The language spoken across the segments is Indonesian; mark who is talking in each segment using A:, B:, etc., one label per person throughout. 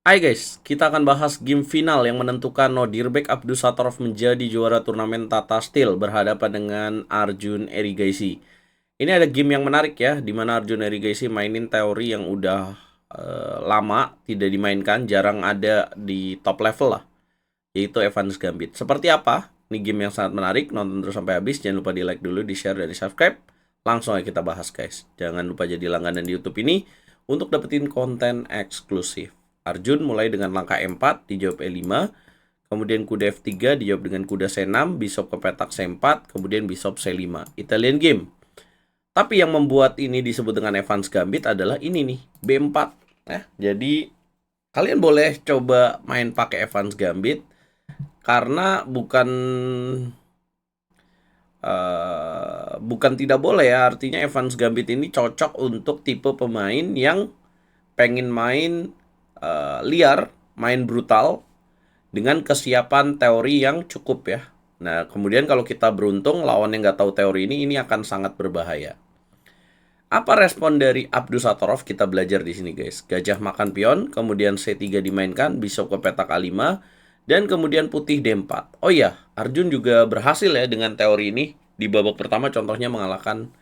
A: Hai guys, kita akan bahas game final yang menentukan Nodirbek Abdusattorov menjadi juara turnamen Tata Steel berhadapan dengan Arjun Erigaisi. Ini ada game yang menarik ya, di mana Arjun Erigaisi mainin teori yang udah lama tidak dimainkan, jarang ada di top level lah, yaitu Evans Gambit. Seperti apa? Ini game yang sangat menarik, nonton terus sampai habis. Jangan lupa di like dulu, di share, dan di subscribe. Langsung aja kita bahas guys. Jangan lupa jadi langganan di YouTube ini untuk dapetin konten eksklusif. Arjun mulai dengan langkah E4, dijawab E5, kemudian kuda F3 dijawab dengan kuda C6, bishop ke petak C4, kemudian bishop C5. Italian game. Tapi yang membuat ini disebut dengan Evans Gambit adalah ini nih, B4. Jadi kalian boleh coba main pakai Evans Gambit karena bukan tidak boleh ya, artinya Evans Gambit ini cocok untuk tipe pemain yang pengen main liar, main brutal dengan kesiapan teori yang cukup ya. Nah, kemudian kalau kita beruntung lawan yang nggak tahu teori ini akan sangat berbahaya. Apa respon dari Abdusattorov? Kita belajar di sini guys. Gajah makan pion, kemudian C3 dimainkan, bishop ke petak A5, dan kemudian putih D4. Oh iya, Arjun juga berhasil ya dengan teori ini. Di babak pertama contohnya mengalahkan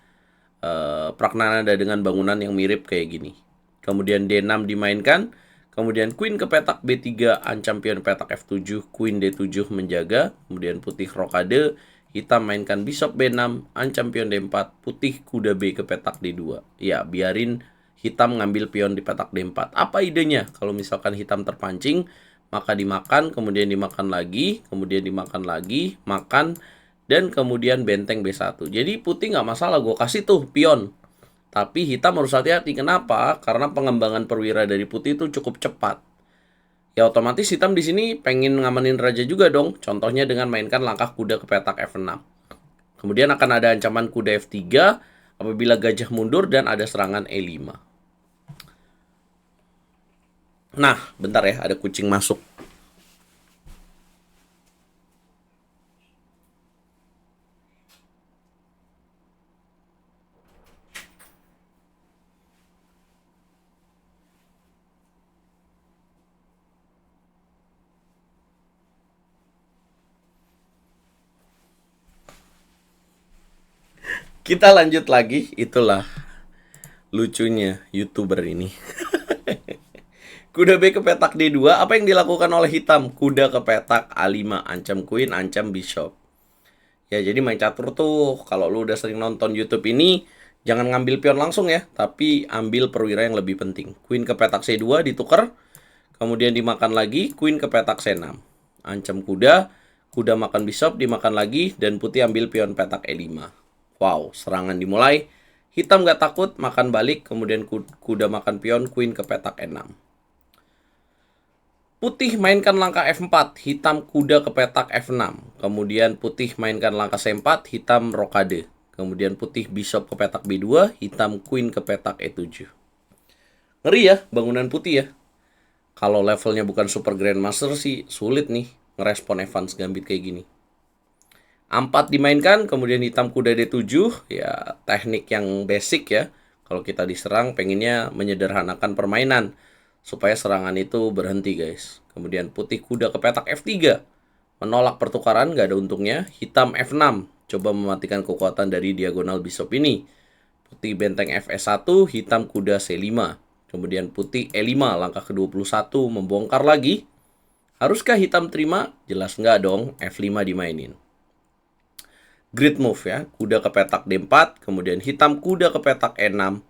A: Pragnanada dengan bangunan yang mirip kayak gini. Kemudian D6 dimainkan, kemudian queen ke petak B3, ancam pion petak F7, queen D7 menjaga, kemudian putih rokade, hitam mainkan bishop B6, ancam pion D4, putih kuda B ke petak D2. Ya, biarin hitam ngambil pion di petak D4. Apa idenya? Kalau misalkan hitam terpancing, maka dimakan, kemudian dimakan lagi, kemudian dimakan lagi, makan, dan kemudian benteng B1. Jadi putih nggak masalah, gue kasih tuh pion. Tapi hitam harus hati-hati. Kenapa? Karena pengembangan perwira dari putih itu cukup cepat. Ya otomatis hitam di sini pengen ngamanin raja juga dong. Contohnya dengan mainkan langkah kuda ke petak F6. Kemudian akan ada ancaman kuda F3 apabila gajah mundur dan ada serangan E5. Nah, bentar ya, ada kucing masuk. Kita lanjut lagi, itulah lucunya YouTuber ini. Kuda B ke petak D2, apa yang dilakukan oleh hitam? Kuda ke petak A5, ancam queen, ancam bishop. Ya, jadi main catur tuh, kalau lu udah sering nonton YouTube ini, jangan ngambil pion langsung ya, tapi ambil perwira yang lebih penting. Queen ke petak C2 ditukar, kemudian dimakan lagi, queen ke petak C6. Ancam kuda, kuda makan bishop, dimakan lagi, dan putih ambil pion petak E5. Wow, serangan dimulai. Hitam gak takut, makan balik, kemudian kuda makan pion, queen ke petak E6. Putih mainkan langkah F4, hitam kuda ke petak F6. Kemudian putih mainkan langkah C4, hitam rokade. Kemudian putih bishop ke petak B2, hitam queen ke petak E7. Ngeri ya bangunan putih ya. Kalau levelnya bukan super grandmaster sih sulit nih ngerespon Evans Gambit kayak gini. A4 dimainkan, kemudian hitam kuda D7, ya teknik yang basic ya. Kalau kita diserang pengennya menyederhanakan permainan supaya serangan itu berhenti guys. Kemudian putih kuda ke petak F3, menolak pertukaran, gak ada untungnya. Hitam F6, coba mematikan kekuatan dari diagonal bishop ini. Putih benteng Fs1, hitam kuda C5. Kemudian putih E5, langkah ke-21, membongkar lagi. Haruskah hitam terima? Jelas nggak dong, F5 dimainin. Grid move ya, kuda ke petak D4, kemudian hitam kuda ke petak E6.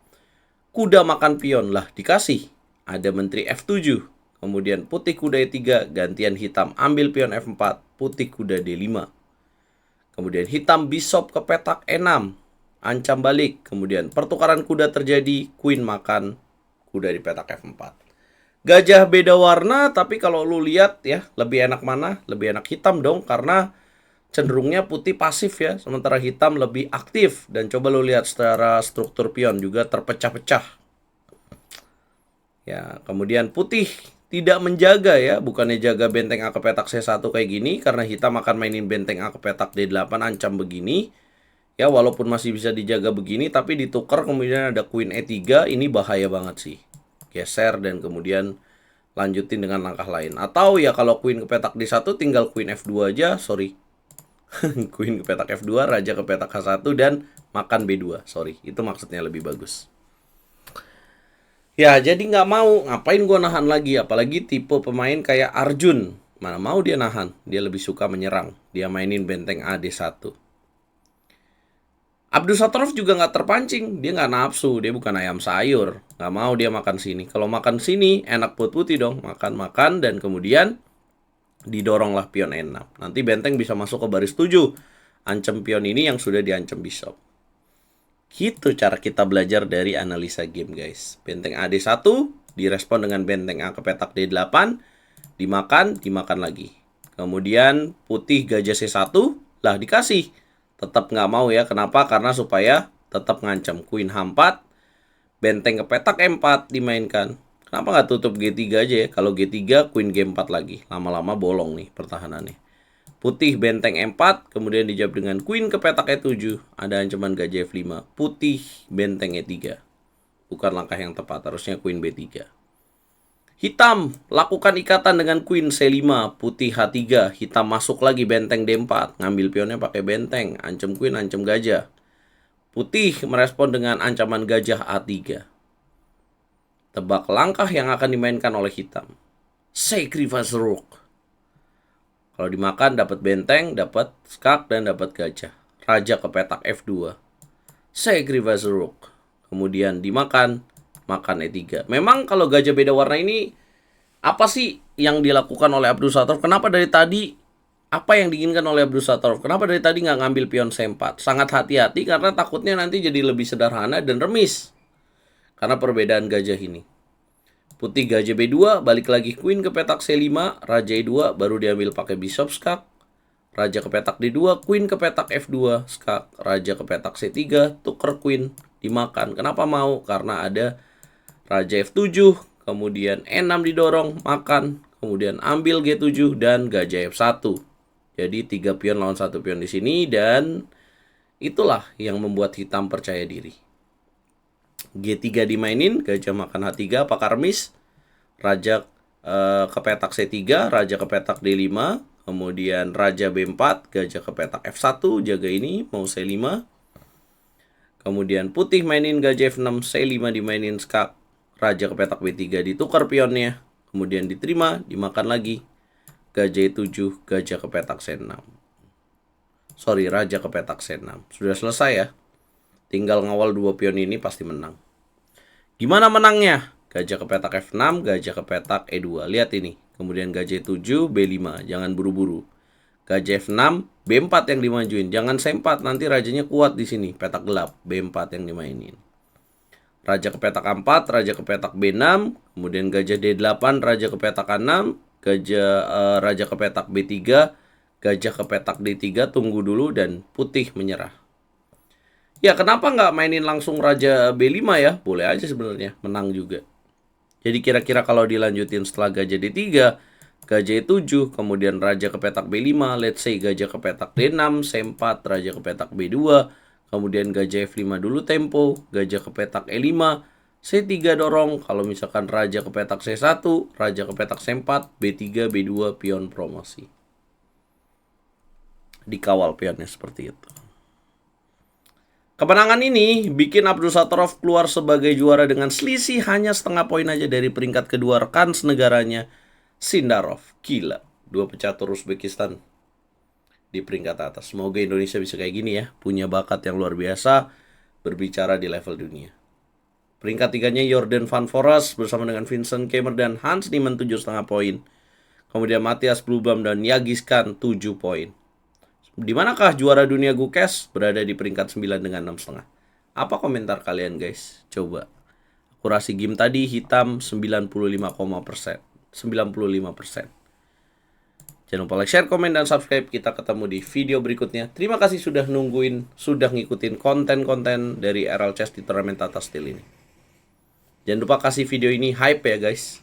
A: Kuda makan pion lah, dikasih. Ada menteri F7, kemudian putih kuda E3, gantian hitam ambil pion F4, putih kuda D5. Kemudian hitam bishop ke petak E6, ancam balik. Kemudian pertukaran kuda terjadi, queen makan kuda di petak F4. Gajah beda warna, tapi kalau lu lihat ya, lebih enak mana? Lebih enak hitam dong, karena cenderungnya putih pasif ya, sementara hitam lebih aktif. Dan coba lu lihat secara struktur pion juga terpecah-pecah. Ya, kemudian putih tidak menjaga ya, bukannya jaga benteng A ke petak C1 kayak gini, karena hitam akan mainin benteng A ke petak D8 ancam begini. Ya, walaupun masih bisa dijaga begini, tapi ditukar kemudian ada queen E3, ini bahaya banget sih. Geser dan kemudian lanjutin dengan langkah lain. Atau ya kalau queen ke petak D1 tinggal queen F2 aja, sorry. Queen ke petak F2, raja ke petak H1 dan makan B2. Sorry, itu maksudnya lebih bagus. Ya, jadi nggak mau. Ngapain gua nahan lagi? Apalagi tipe pemain kayak Arjun. Mana mau dia nahan? Dia lebih suka menyerang. Dia mainin benteng AD1. Abdusattorov juga nggak terpancing, dia nggak nafsu, dia bukan ayam sayur, nggak mau dia makan sini. Kalau makan sini enak putih dong, makan dan kemudian didoronglah pion E6. Nanti benteng bisa masuk ke baris 7, ancam pion ini yang sudah diancam bishop. Gitu cara kita belajar dari analisa game guys. Benteng AD1 direspon dengan benteng A ke petak D8, dimakan lagi. Kemudian putih gajah C1 lah dikasih. Tetap nggak mau ya. Kenapa? Karena supaya tetap ngancam. Queen H4, benteng ke petak E4 dimainkan. Kenapa nggak tutup G3 aja ya? Kalau G3, Queen G4 lagi. Lama-lama bolong nih pertahanannya. Putih benteng E4, kemudian dijawab dengan Queen ke petak E7. Ada ancaman gajah F5. Putih benteng E3. Bukan langkah yang tepat, harusnya Queen B3. Hitam, lakukan ikatan dengan Queen C5, putih H3, hitam masuk lagi benteng D4, ngambil pionnya pakai benteng, ancam Queen, ancam gajah. Putih merespon dengan ancaman gajah A3. Tebak langkah yang akan dimainkan oleh hitam. Sacrifice Rook. Kalau dimakan dapat benteng, dapat skak, dan dapat gajah. Raja ke petak F2. Sacrifice Rook. Kemudian dimakan, makan E3. Memang kalau gajah beda warna ini, apa sih yang dilakukan oleh Abdusattorov? Kenapa dari tadi, apa yang diinginkan oleh Abdusattorov? Kenapa dari tadi nggak ngambil pion C4? Sangat hati-hati karena takutnya nanti jadi lebih sederhana dan remis. Karena perbedaan gajah ini. Putih gajah B2, balik lagi Queen ke petak C5, Raja E2, baru diambil pakai Bishop skak. Raja ke petak D2, Queen ke petak F2, skak. Raja ke petak C3, tuker Queen, dimakan. Kenapa mau? Karena ada Raja F7, kemudian E6 didorong, makan. Kemudian ambil G7 dan gajah F1. Jadi 3 pion lawan 1 pion di sini dan itulah yang membuat hitam percaya diri. G3 dimainin, gajah makan H3, apakah remis? Raja ke petak C3, raja ke petak D5, kemudian raja B4, gajah ke petak F1, jaga ini, mau C5. Kemudian putih mainin gajah F6, C5 dimainin skak, raja ke petak B3 ditukar pionnya, kemudian diterima, dimakan lagi. Gajah E7, gajah ke petak C6. Sorry, raja ke petak C6. Sudah selesai ya. Tinggal ngawal 2 pion ini pasti menang. Gimana menangnya? Gajah ke petak F6, gajah ke petak E2. Lihat ini. Kemudian gajah E7, B5. Jangan buru-buru. Gajah F6, B4 yang dimajuin. Jangan C4, nanti rajanya kuat di sini. Petak gelap, B4 yang dimainin. Raja ke petak A4, raja ke petak B6. Kemudian gajah D8, raja ke petak A6. Raja ke petak B3. Gajah ke petak D3, tunggu dulu dan putih menyerah. Ya kenapa nggak mainin langsung raja B5 ya? Boleh aja sebenarnya, menang juga. Jadi kira-kira kalau dilanjutin setelah gajah D3, gajah E7, kemudian raja ke petak B5, let's say gajah ke petak D6, C4, raja ke petak B2, kemudian gajah F5 dulu tempo, gajah ke petak E5, C3 dorong, kalau misalkan raja ke petak C1, raja ke petak C4, B3, B2, pion promosi. Dikawal pionnya seperti itu. Kemenangan ini bikin Abdusattorov keluar sebagai juara dengan selisih hanya setengah poin aja dari peringkat kedua rekan senegaranya, Sindarov. Gila, 2 pecatur Uzbekistan di peringkat atas. Semoga Indonesia bisa kayak gini ya, punya bakat yang luar biasa, berbicara di level dunia. Peringkat 3-nya Jordan Van Foras bersama dengan Vincent Keimer dan Hans Niemann 7,5 poin. Kemudian Matthias Blubam dan Yagis Khan 7 poin. Di manakah juara dunia Gukes? Berada di peringkat 9 dengan 6,5. Apa komentar kalian guys? Coba. Akurasi game tadi hitam 95,%. 95%. Jangan lupa like, share, komen, dan subscribe. Kita ketemu di video berikutnya. Terima kasih sudah nungguin, sudah ngikutin konten-konten dari RL Chess di turnamen Tata Steel ini. Jangan lupa kasih video ini hype ya guys.